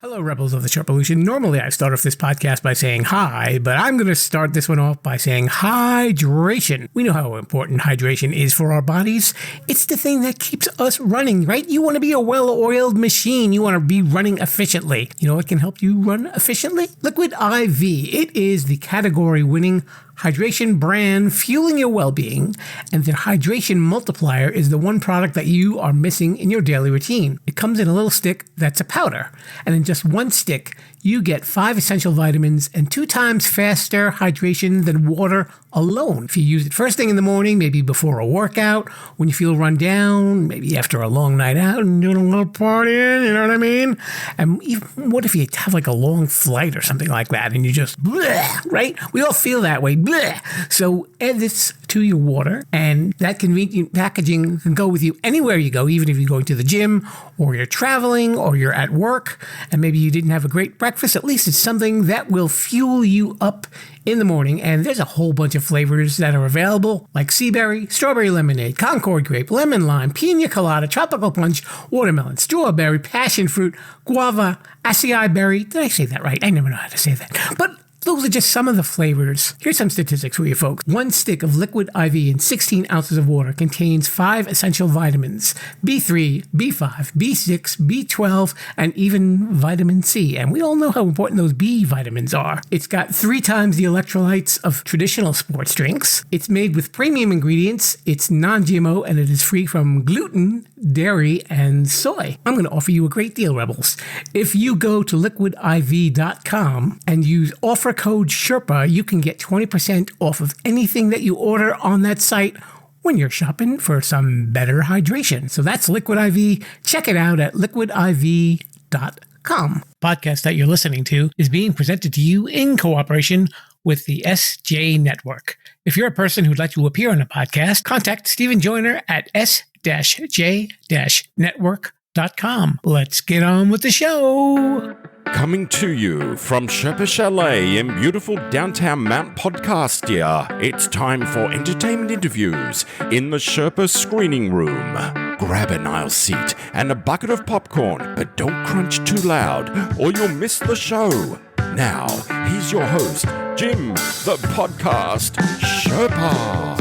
Hello, Rebels of the Sherpa Revolution. Normally, I start off this podcast by saying hi, but I'm going to start this one off by saying hydration. We know how important hydration is for our bodies. It's the thing that keeps us running, right? You want to be a well-oiled machine. You want to be running efficiently. You know what can help you run efficiently? Liquid IV. It is the category-winning hydration brand fueling your well-being, and the hydration multiplier is the one product that you are missing in your daily routine. It comes in a little stick that's a powder, and in just one stick, you get 5 essential vitamins and 2 times faster hydration than water alone. If you use it first thing in the morning, maybe before a workout, when you feel run down, maybe after a long night out and doing a little partying, you know what I mean? And even what if you have like a long flight or something like that and you just bleh, right? We all feel that way. Bleh. So add this to your water, and that convenient packaging can go with you anywhere you go, even if you're going to the gym or you're traveling or you're at work and maybe you didn't have a great breakfast. At least it's something that will fuel you up in the morning. And there's a whole bunch of flavors that are available, like sea berry, strawberry lemonade, Concord grape, lemon lime, pina colada, tropical punch, watermelon, strawberry, passion fruit, guava, acai berry. Did I say that right? I never know how to say that. But those are just some of the flavors. Here's some statistics for you folks. 1 stick of liquid IV in 16 ounces of water contains 5 essential vitamins: B3, B5, B6, B12, and even vitamin C. And we all know how important those B vitamins are. It's got 3 times the electrolytes of traditional sports drinks. It's made with premium ingredients. It's non-GMO, and it is free from gluten, dairy, and soy. I'm going to offer you a great deal, Rebels. If you go to liquidiv.com and use offer code SHERPA, you can get 20% off of anything that you order on that site when you're shopping for some better hydration. So that's Liquid IV. Check it out at liquidiv.com. Podcast that you're listening to is being presented to you in cooperation with the SJ Network. If you're a person who'd like to appear on a podcast, contact Stephen Joyner at s-j-network.com. Let's get on with the show. Coming to you from Sherpa Chalet in beautiful downtown Mount Podcastia, it's time for entertainment interviews in the Sherpa screening room. Grab an aisle seat and a bucket of popcorn, but don't crunch too loud or you'll miss the show. Now, here's your host, Jim, the podcast Sherpa.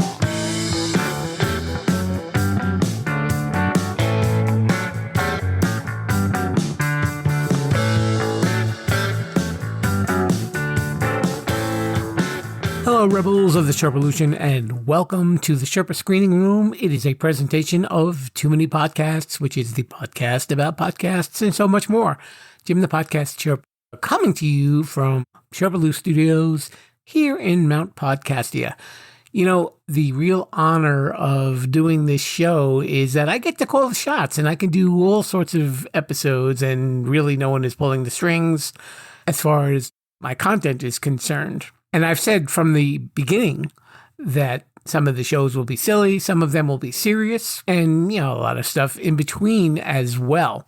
Hello, Rebels of the Sherpa Revolution, and welcome to the Sherpa Screening Room. It is a presentation of Too Many Podcasts, which is the podcast about podcasts and so much more. Jim, the podcast Sherpa, coming to you from Sherpa Studios here in Mount Podcastia. You know, the real honor of doing this show is that I get to call the shots, and I can do all sorts of episodes, and really no one is pulling the strings as far as my content is concerned. And I've said from the beginning that some of the shows will be silly, some of them will be serious, and, you know, a lot of stuff in between as well.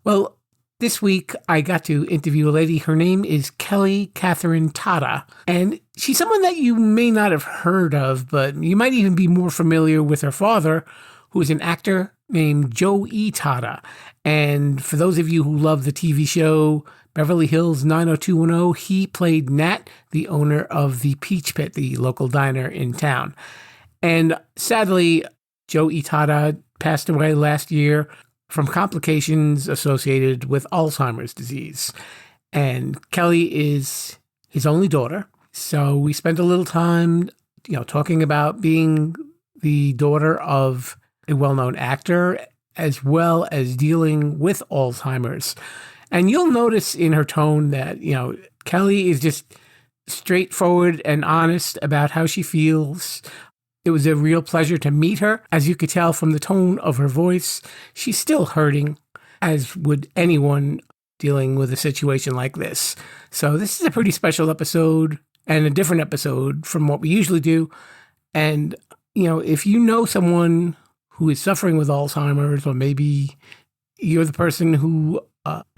Well, this week I got to interview a lady. Her name is Kelly Catherine Tata, and she's someone that you may not have heard of, but you might even be more familiar with her father, who is an actor named Joe E. Tata. And for those of you who love the TV show Beverly Hills 90210, he played Nat, the owner of the Peach Pit, the local diner in town. And sadly, Joe E. Tata passed away last year from complications associated with Alzheimer's disease. And Kelly is his only daughter. So we spent a little time, you know, talking about being the daughter of a well-known actor, as well as dealing with Alzheimer's. And you'll notice in her tone that, you know, Kelly is just straightforward and honest about how she feels. It was a real pleasure to meet her. As you could tell from the tone of her voice, she's still hurting, as would anyone dealing with a situation like this. So this is a pretty special episode and a different episode from what we usually do. And, you know, if you know someone who is suffering with Alzheimer's, or maybe you're the person who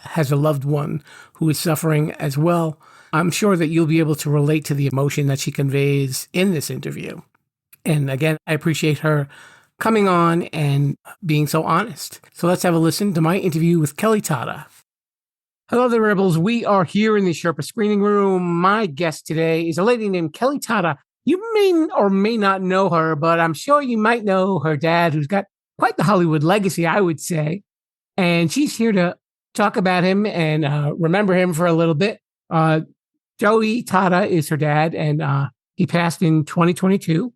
has a loved one who is suffering as well, I'm sure that you'll be able to relate to the emotion that she conveys in this interview. And again, I appreciate her coming on and being so honest. So let's have a listen to my interview with Kelly Tata. Hello there, Rebels. We are here in the Sherpa screening room. My guest today is a lady named Kelly Tata. You may or may not know her, but I'm sure you might know her dad, who's got quite the Hollywood legacy, I would say. And she's here to talk about him and remember him for a little bit. Joey Tata is her dad, and he passed in 2022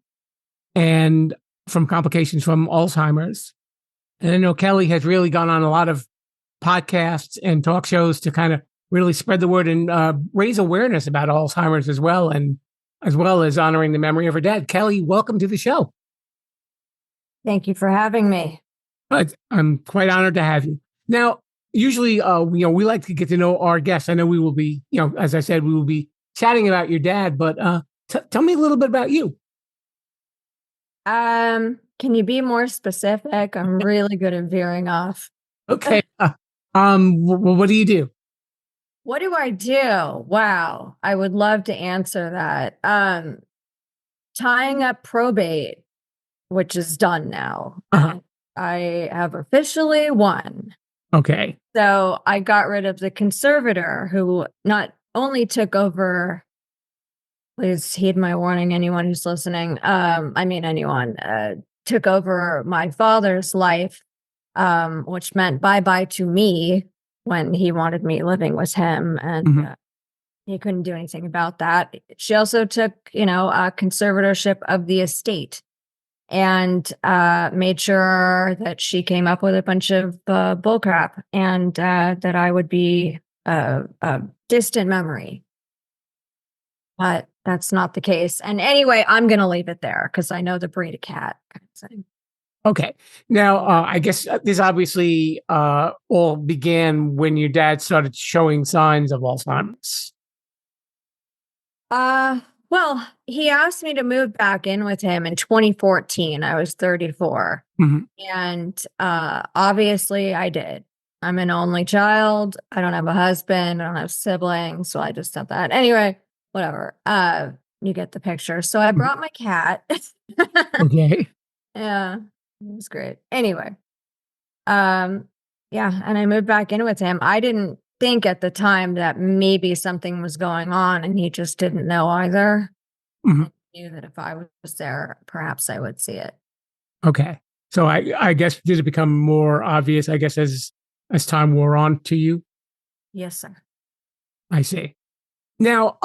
and from complications from Alzheimer's. And I know Kelly has really gone on a lot of podcasts and talk shows to kind of really spread the word and raise awareness about Alzheimer's as well, and as well as honoring the memory of her dad. Kelly, welcome to the show. Thank you for having me. I'm quite honored to have you. Now, usually, we like to get to know our guests. I know we will be, as I said, we will be chatting about your dad, but tell me a little bit about you. Can you be more specific? I'm really good at veering off. Okay. What do you do? What do I do? Wow. I would love to answer that. Tying up probate, which is done now. Uh-huh. I have officially won. Okay. So I got rid of the conservator who not only took over, please heed my warning, anyone who's listening. Anyone took over my father's life, which meant bye-bye to me when he wanted me living with him. And he couldn't do anything about that. She also took, a conservatorship of the estate and made sure that she came up with a bunch of bullcrap and that I would be a distant memory. But that's not the case. And anyway, I'm going to leave it there because I know the breed of cat. Okay. Now, I guess this obviously all began when your dad started showing signs of Alzheimer's. Well, he asked me to move back in with him in 2014. I was 34. And obviously I did. I'm an only child. I don't have a husband. I don't have siblings. So I just said that. Anyway, whatever. You get the picture. So I brought my cat. Okay. Yeah, it was great. Anyway, and I moved back in with him. I didn't think at the time that maybe something was going on, and he just didn't know either. I knew that if I was there, perhaps I would see it. Okay. So I guess did it become more obvious, I guess, as time wore on to you? Yes, sir. I see. Now,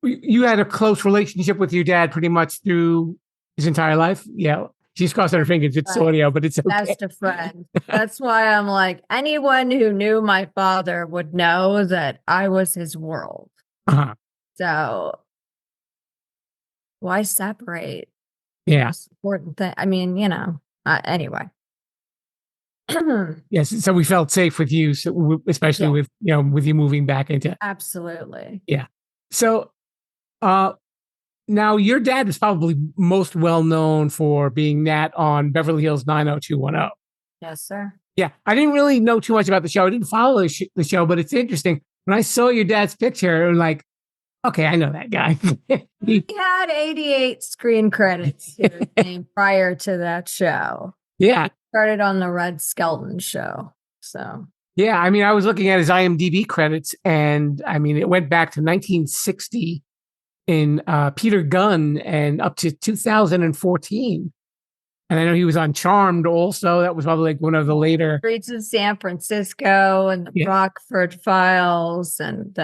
you had a close relationship with your dad pretty much through his entire life? Yeah. She's crossing her fingers. It's audio, but it's okay. Best of friends. That's why I'm like, anyone who knew my father would know that I was his world. So why separate? Yeah. Most important thing. I mean, anyway. Yes. So we felt safe with you, especially with you moving back into. Absolutely. Yeah. So, now, your dad is probably most well known for being Nat on Beverly Hills 90210. Yes, sir. Yeah, I didn't really know too much about the show. I didn't follow the show, but it's interesting. When I saw your dad's picture, I'm like, okay, I know that guy. He had 88 screen credits to his name prior to that show. Yeah. He started on the Red Skelton show. So. Yeah, I mean, I was looking at his IMDb credits, and I mean, it went back to 1960. In Peter Gunn and up to 2014. And I know he was on Charmed also. That was probably like one of the later. Streets of San Francisco and the Rockford Files and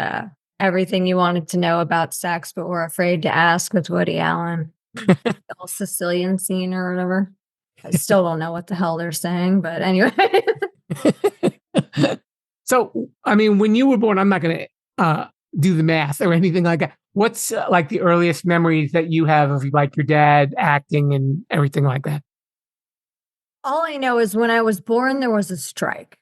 everything you wanted to know about sex but were afraid to ask with Woody Allen. The whole Sicilian scene or whatever. I still don't know what the hell they're saying, but anyway. So, I mean, when you were born, I'm not going to do the math or anything like that. What's like the earliest memories that you have of like your dad acting and everything like that? All I know is when I was born, there was a strike.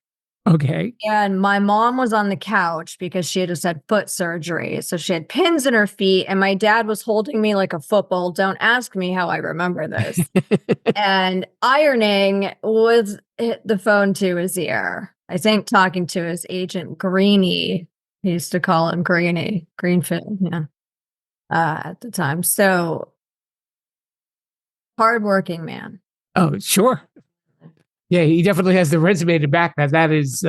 Okay. And my mom was on the couch because she had just had foot surgery. So she had pins in her feet and my dad was holding me like a football. Don't ask me how I remember this. And ironing was the phone to his ear. I think talking to his agent, Greenie. He used to call him Greenie, Greenfield, at the time. So hardworking man. Oh, sure. Yeah, he definitely has the resume to back that. That is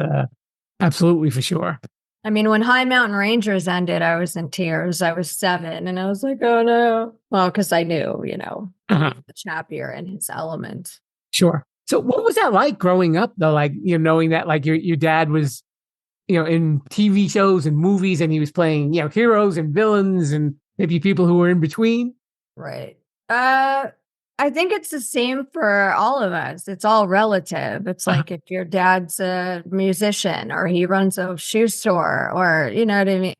absolutely for sure. I mean, when High Mountain Rangers ended, I was in tears. I was 7 and I was like, oh no. Well, because I knew, Uh-huh. the Chapier and his element. Sure. So what was that like growing up though? Like, knowing that like your dad was, in TV shows and movies and he was playing, heroes and villains and maybe people who were in between. Right. I think it's the same for all of us. It's all relative. It's Uh-huh. like if your dad's a musician or he runs a shoe store or you know what I mean?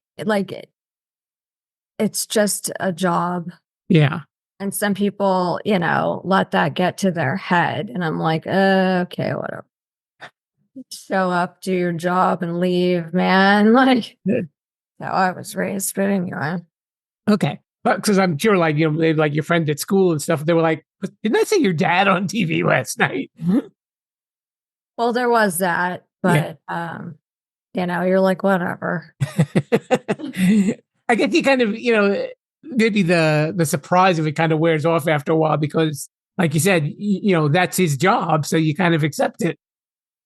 It's just a job. Yeah. And some people, let that get to their head. And I'm like, okay, whatever. Show up, do your job, and leave, man. Like, Good. how I was raised, but anyway. Okay. Because I'm sure, like, like your friend at school and stuff, they were like, didn't I see your dad on TV last night? Well, there was that, Yeah. but, you're like, whatever. I guess you kind of, maybe the surprise of it kind of wears off after a while because, like you said, that's his job. So you kind of accept it.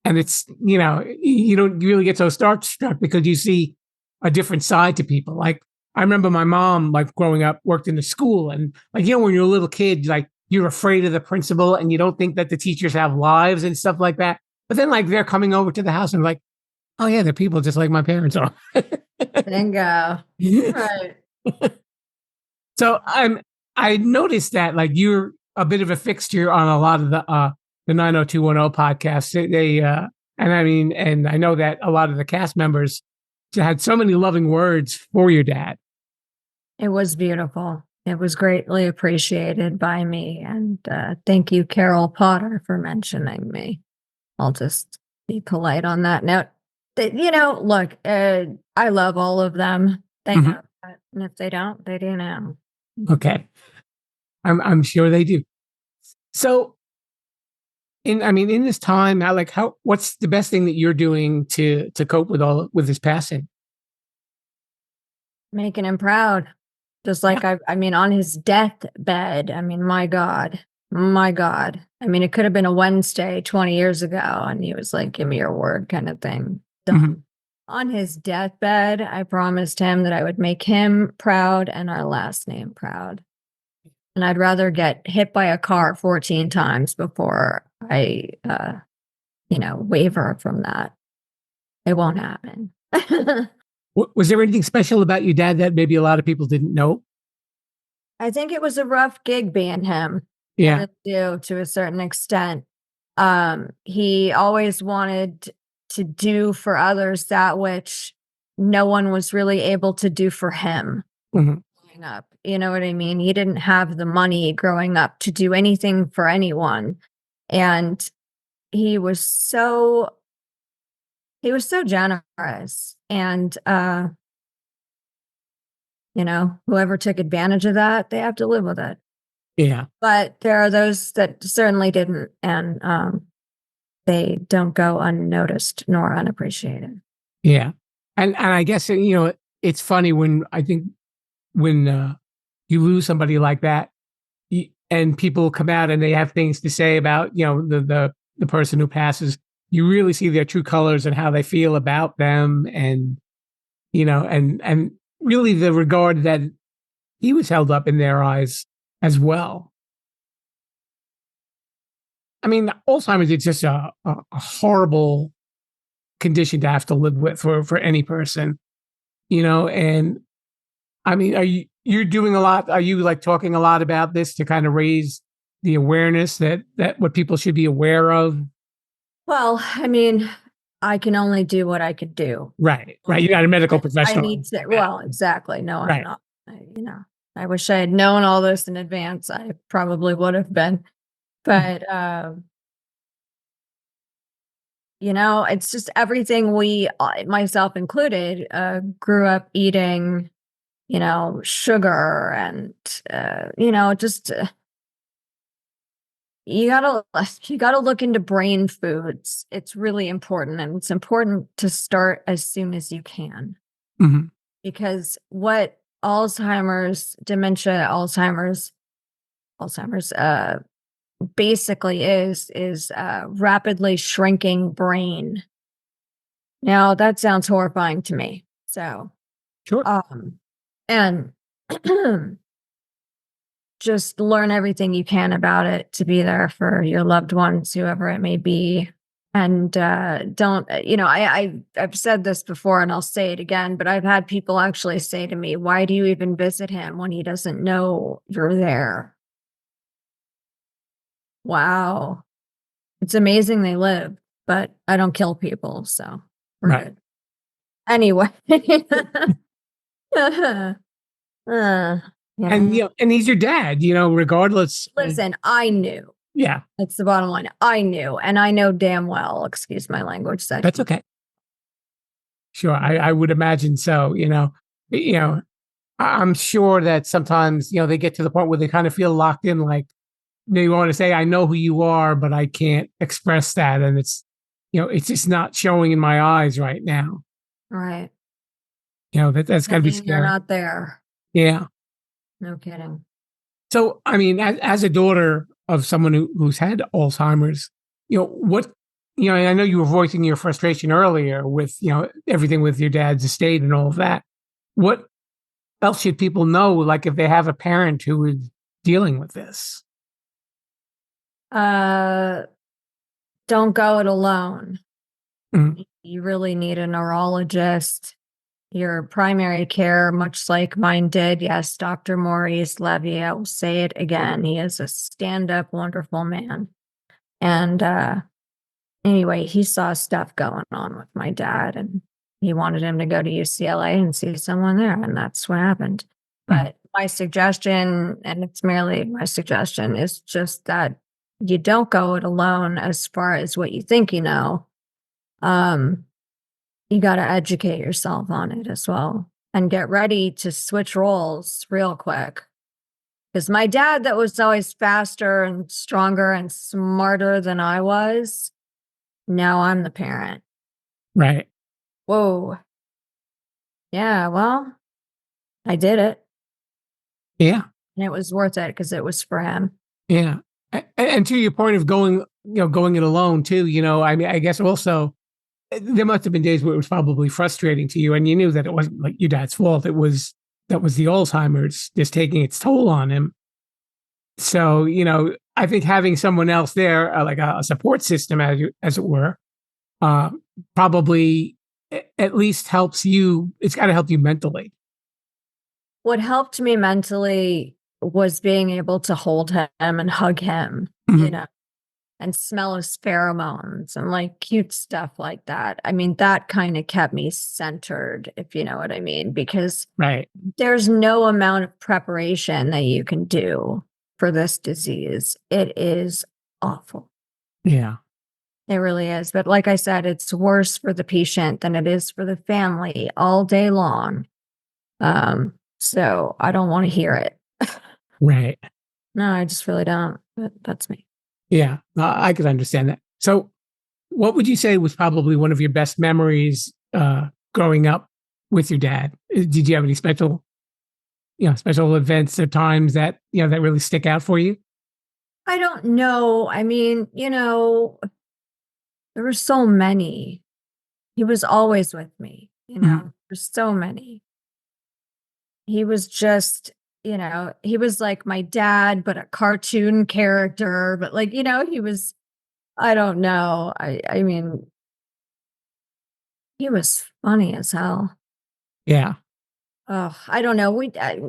And it's, you don't really get so starstruck because you see a different side to people. Like, I remember my mom, like growing up, worked in the school. And, like, when you're a little kid, like, you're afraid of the principal and you don't think that the teachers have lives and stuff like that. But then, like, they're coming over to the house and, like, oh, yeah, they're people just like my parents are. Bingo. Right. So I noticed that like you're a bit of a fixture on a lot of the 90210 podcasts. And I know that a lot of the cast members had so many loving words for your dad. It was beautiful. It was greatly appreciated by me. And thank you, Carol Potter, for mentioning me. I'll just be polite on that note. Look, I love all of them. They Mhm. know that. And if they don't, they do now. Okay, I'm sure they do. So, in this time, what's the best thing that you're doing to cope with his passing? Making him proud. Just like on his deathbed. I mean, my God. My God. I mean, it could have been a Wednesday 20 years ago, and he was like, give me your word kind of thing. Done. Mhm. On his deathbed, I promised him that I would make him proud and our last name proud. And I'd rather get hit by a car 14 times before I, waver from that. It won't happen. Was there anything special about your dad that maybe a lot of people didn't know? I think it was a rough gig being him. Yeah. I really do, to a certain extent. He always wanted to do for others that which no one was really able to do for him Mhm. growing up. You know what I mean? He didn't have the money growing up to do anything for anyone. And he was so generous. And whoever took advantage of that, they have to live with it. Yeah. But there are those that certainly didn't, and they don't go unnoticed nor unappreciated. Yeah. And I guess, it's funny when you lose somebody like that and people come out and they have things to say about, the person who passes, you really see their true colors and how they feel about them. And, and really the regard that he was held up in their eyes as well. I mean, Alzheimer's is just a horrible condition to have to live with for any person, and I mean, you're doing a lot? Are you like talking a lot about this to kind of raise the awareness that what people should be aware of? Well, I mean, I can only do what I could do. Right. You're not a medical I professional. need to, well, exactly. No, I'm Right. not. I wish I had known all this in advance. I probably would have been. But, it's just everything we, myself included, grew up eating, sugar and, just you gotta look into brain foods. It's really important, and it's important to start as soon as you can. Mhm. Because what Alzheimer's basically is rapidly shrinking brain. Now that sounds horrifying to me. So, Sure. and just learn everything you can about it to be there for your loved ones, whoever it may be. And don't, I've said this before and I'll say it again, but I've had people actually say to me, why do you even visit him when he doesn't know you're there? Wow. It's amazing they live, but I don't kill people. So we're Right. good. Anyway. Yeah. And and he's your dad, regardless. Listen, I knew. Yeah, That's the bottom line. I knew, and I know damn well, excuse my language, that that's okay. Sure, I would imagine so. I'm sure that sometimes they get to the point where they kind of feel locked in, like they want to say, "I know who you are, but I can't express that," and it's just not showing in my eyes right now. right. That's got to be Saying you're scary. not there. Yeah. No kidding. So, I mean, as a daughter of someone who's had Alzheimer's, what, and I know you were voicing your frustration earlier with, everything with your dad's estate and all of that. What else should people know, like if they have a parent who is dealing with this? Don't go it alone. Mhm. You really need a neurologist. Your primary care, much like mine did. Yes, Dr. Maurice Levy. I will say it again. He is a stand-up, wonderful man. And anyway, he saw stuff going on with my dad, and he wanted him to go to UCLA and see someone there, and that's what happened. But my suggestion, and it's merely my suggestion, is just that you don't go it alone as far as what you think you know. You got to educate yourself on it as well and get ready to switch roles real quick. Because my dad, that was always faster and stronger and smarter than I was, now I'm the parent. Right. Whoa. Yeah, well, I did it. Yeah. And it was worth it because it was for him. Yeah. And to your point of going it alone too, I mean, I guess also there must have been days where it was probably frustrating to you and you knew that it wasn't like your dad's fault. That was the Alzheimer's just taking its toll on him. So, I think having someone else there, like a support system, as it were, uh, probably at least helps you. It's got to help you mentally. What helped me mentally was being able to hold him and hug him, Mhm. and smell his pheromones and like cute stuff like that. I mean, that kind of kept me centered, if you know what I mean, because Right. there's no amount of preparation that you can do for this disease. It is awful. Yeah. It really is. But like I said, it's worse for the patient than it is for the family all day long. So I don't want to hear it. Right. No, I just really don't. But that's me. Yeah. I could understand that. So, what would you say was probably one of your best memories growing up with your dad? Did you have any special events or times that that really stick out for you? I don't know. I mean, there were so many. He was always with me, Mhm. there's so many. He was just, he was like my dad, but a cartoon character, but like, he was, I don't know. I mean, he was funny as hell. Yeah. Oh, I don't know.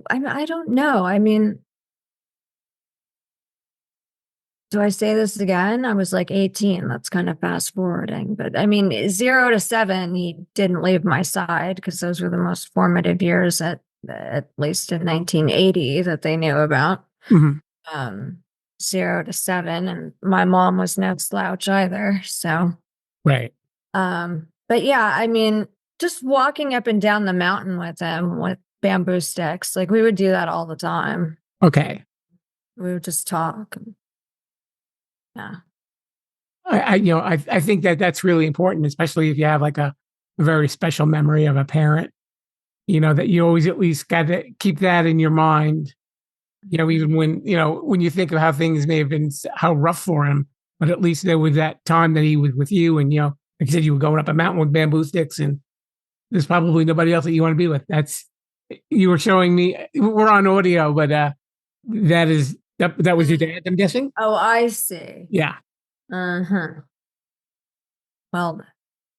I don't know. I mean, do I say this again? I was like 18. That's kind of fast forwarding. But I mean, 0 to 7, he didn't leave my side because those were the most formative years at least in 1980 that they knew about. Mhm. Um, 0 to 7. And my mom was no slouch either. So, Right. but yeah, I mean, just walking up and down the mountain with him with bamboo sticks, like we would do that all the time. Okay. We would just talk. Yeah. I think that that's really important, especially if you have like a very special memory of a parent. That you always at least got to keep that in your mind. Even when you think of how things may have been, how rough for him, but at least there was that time that he was with you, and like you said, you were going up a mountain with bamboo sticks, and there's probably nobody else that you want to be with. You were showing me, we're on audio, but that was your dad, I'm guessing? Oh, I see. Yeah. Uh-huh. Well,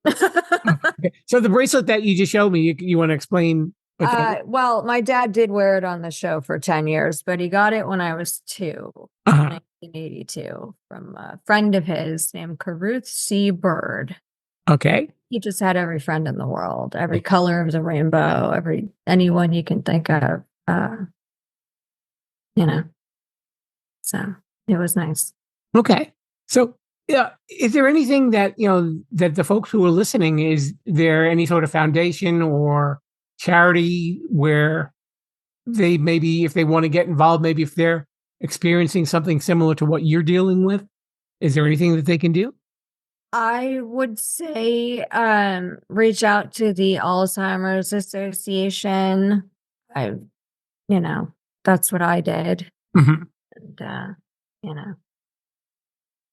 Okay. So the bracelet that you just showed me, you want to explain what that is? well, my dad did wear it on the show for 10 years, but he got it when I was 2, Uh-huh. 1982, from a friend of his named Caruth C. Bird. Okay. He just had every friend in the world, every color of the rainbow, anyone you can think of, you know. So it was nice. Okay. So, yeah, is there anything that, that the folks who are listening, is there any sort of foundation or charity where they maybe, if they want to get involved, maybe if they're experiencing something similar to what you're dealing with, is there anything that they can do? I would say reach out to the Alzheimer's Association. I, that's what I did. Mhm. And, you know,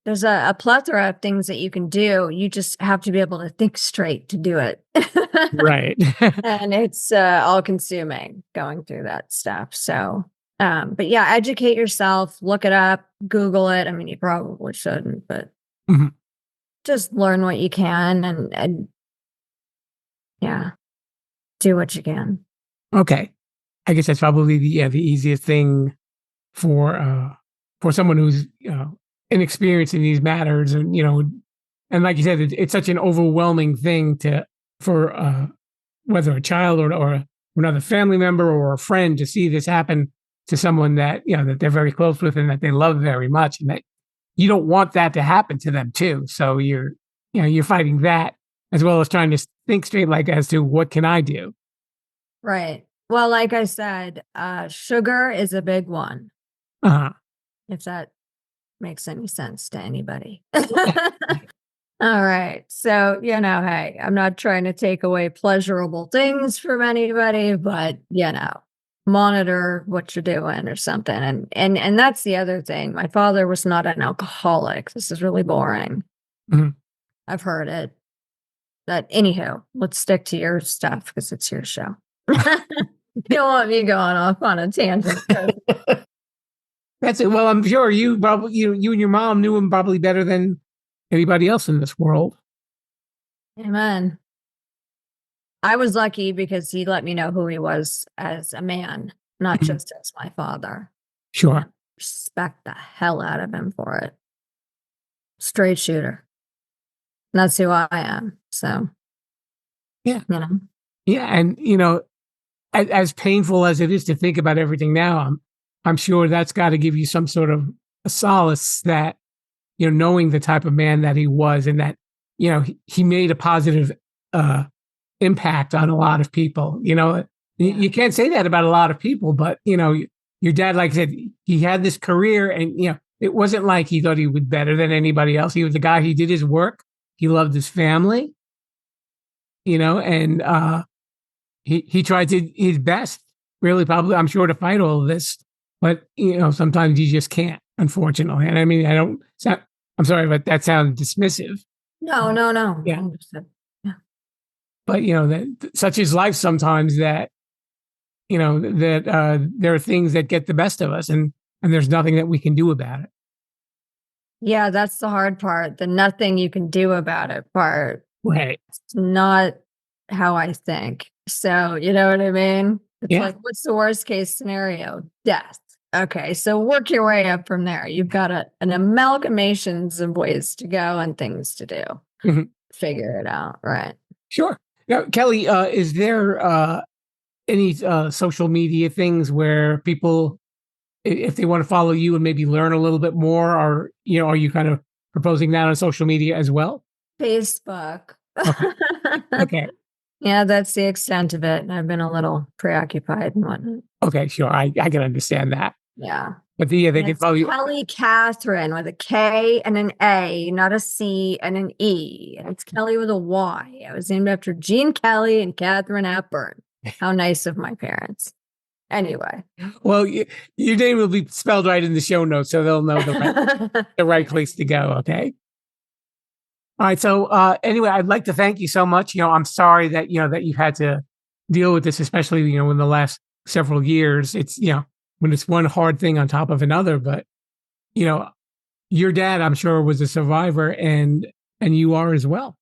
there's a plethora of things that you can do. You just have to be able to think straight to do it. Right. And it's all consuming going through that stuff. So, but yeah, educate yourself, look it up, Google it. I mean, you probably shouldn't, but Mhm. just learn what you can and yeah, do what you can. Okay. I guess that's probably the easiest thing for someone who's inexperienced in these matters, and like you said, it's such an overwhelming thing for whether a child or another family member or a friend to see this happen to someone that that they're very close with and that they love very much, and that you don't want that to happen to them too. So you're fighting that as well as trying to think straight, like as to what can I do. Right. Well, like I said, sugar is a big one, Uh-huh. if that makes any sense to anybody. All right. So, hey, I'm not trying to take away pleasurable things from anybody, but, monitor what you're doing or something. And that's the other thing. My father was not an alcoholic. This is really boring. Mhm. I've heard it. But anywho, let's stick to your stuff because it's your show. You don't want me going off on a tangent. That's it. Well, I'm sure you probably you and your mom knew him probably better than anybody else in this world. Amen. I was lucky because he let me know who he was as a man, not just as my father. Sure. I respect the hell out of him for it. Straight shooter. And that's who I am. So, Yeah. Yeah. And, as painful as it is to think about everything now, I'm sure that's got to give you some sort of a solace that, knowing the type of man that he was and that, he made a positive impact on a lot of people. You can't say that about a lot of people, but, your dad, like I said, he had this career and, it wasn't like he thought he was better than anybody else. He was a guy, he did his work. He loved his family, and he tried his best, really, probably, I'm sure, to fight all of this. But, sometimes you just can't, unfortunately. And I mean, I'm sorry, but that sounds dismissive. No. Yeah. Yeah. But, such is life sometimes that, there are things that get the best of us and there's nothing that we can do about it. Yeah, that's the hard part. The nothing you can do about it part. Right. It's not how I think. So, you know what I mean? It's Yeah. like, what's the worst case scenario? Death. Okay, so work your way up from there. You've got an amalgamations of ways to go and things to do. Mhm. Figure it out, right? Sure. Now, Kelly, is there any social media things where people, if they want to follow you and maybe learn a little bit more, or are you kind of proposing that on social media as well? Facebook. Okay. Okay. Yeah, that's the extent of it. I've been a little preoccupied and whatnot. Okay, sure. I can understand that. Yeah. But they can It's follow you. Kelly Catherine with a K and an A, not a C and an E. And it's Kelly with a Y. I was named after Jean Kelly and Catherine Hepburn. How nice of my parents. Anyway. Well, your name will be spelled right in the show notes, so they'll know the right place to go. Okay. All right. So anyway, I'd like to thank you so much. I'm sorry that, that you had to deal with this, especially, in the last several years. It's, when it's one hard thing on top of another. But, your dad, I'm sure, was a survivor and you are as well.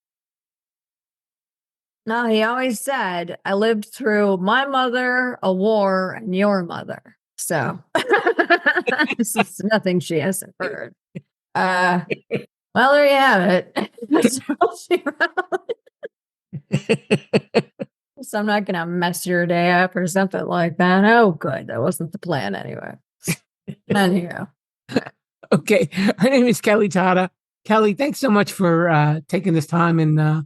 No, he always said, I lived through my mother, a war, and your mother. So this is nothing she hasn't heard. Well, there you have it. So I'm not going to mess your day up or something like that. Oh, good. That wasn't the plan anyway. Anyhow. Okay. Her name is Kelly Tata. Kelly, thanks so much for taking this time and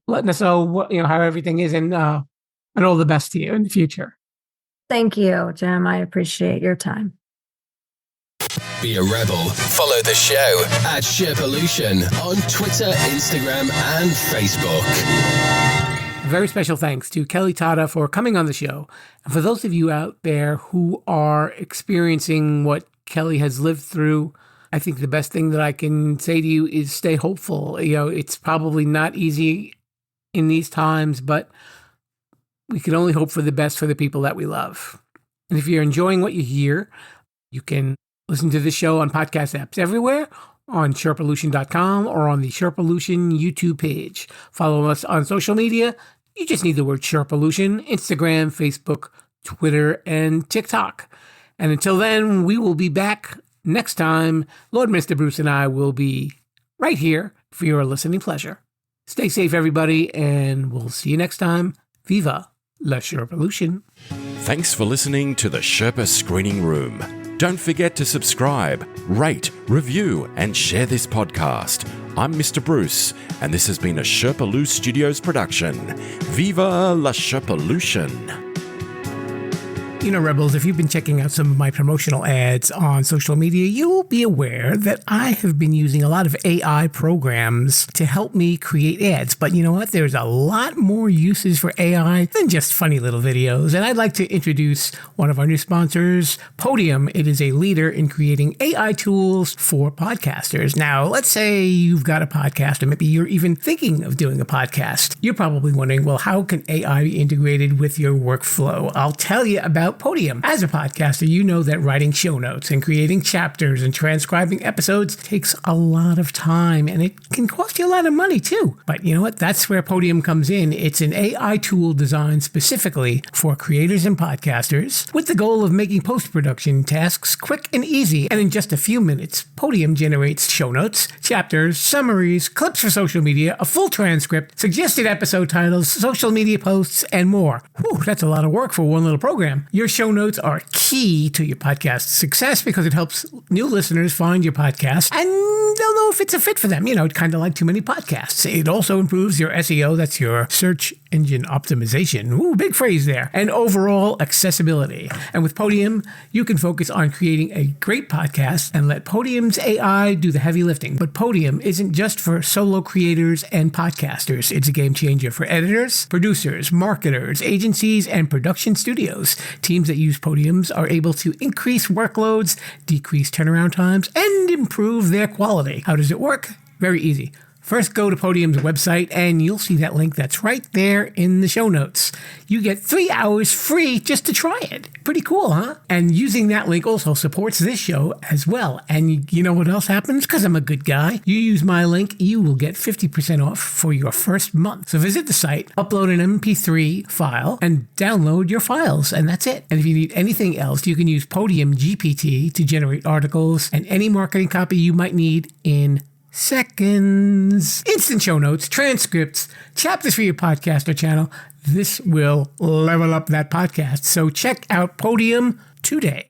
letting us know what, how everything is and all the best to you in the future. Thank you, Jim. I appreciate your time. Be a rebel. Follow the show at Sherpolution on Twitter, Instagram, and Facebook. A very special thanks to Kelly Tata for coming on the show. And for those of you out there who are experiencing what Kelly has lived through, I think the best thing that I can say to you is stay hopeful. It's probably not easy in these times, but we can only hope for the best for the people that we love. And if you're enjoying what you hear, you can listen to the show on podcast apps everywhere, on Sherpolution.com or on the Sherpolution YouTube page. Follow us on social media. You just need the word Sherpolution, Instagram, Facebook, Twitter, and TikTok. And until then, we will be back next time. Lord Mr. Bruce and I will be right here for your listening pleasure. Stay safe, everybody, and we'll see you next time. Viva la Sherpolution. Thanks for listening to the Sherpa Screening Room. Don't forget to subscribe, rate, review, and share this podcast. I'm Mr. Bruce, and this has been a Sherpaloo Studios production. Viva la Sherpolution. Rebels, if you've been checking out some of my promotional ads on social media, you'll be aware that I have been using a lot of AI programs to help me create ads. But you know what? There's a lot more uses for AI than just funny little videos. And I'd like to introduce one of our new sponsors, Podimo. It is a leader in creating AI tools for podcasters. Now, let's say you've got a podcast, or maybe you're even thinking of doing a podcast. You're probably wondering, well, how can AI be integrated with your workflow? I'll tell you about Podimo. As a podcaster, you know that writing show notes and creating chapters and transcribing episodes takes a lot of time, and it can cost you a lot of money too. But you know what? That's where Podimo comes in. It's an AI tool designed specifically for creators and podcasters with the goal of making post-production tasks quick and easy. And in just a few minutes, Podimo generates show notes, chapters, summaries, clips for social media, a full transcript, suggested episode titles, social media posts, and more. Whew, that's a lot of work for one little program. Your show notes are key to your podcast success because it helps new listeners find your podcast and they'll know if it's a fit for them. Kind of like too many podcasts. It also improves your SEO. That's your search engine optimization. Ooh, big phrase there. And overall accessibility. And with Podimo, you can focus on creating a great podcast and let Podimo's AI do the heavy lifting. But Podimo isn't just for solo creators and podcasters. It's a game changer for editors, producers, marketers, agencies, and production studios. Teams that use Podimo are able to increase workloads, decrease turnaround times, and improve their quality. How does it work? Very easy. First, go to Podimo's website, and you'll see that link that's right there in the show notes. You get 3 hours free just to try it. Pretty cool, huh? And using that link also supports this show as well. And you know what else happens? Because I'm a good guy. You use my link, you will get 50% off for your first month. So visit the site, upload an MP3 file, and download your files, and that's it. And if you need anything else, you can use Podimo GPT to generate articles and any marketing copy you might need in seconds. Instant show notes, transcripts, chapters for your podcast or channel. This will level up that podcast. So check out Podimo today.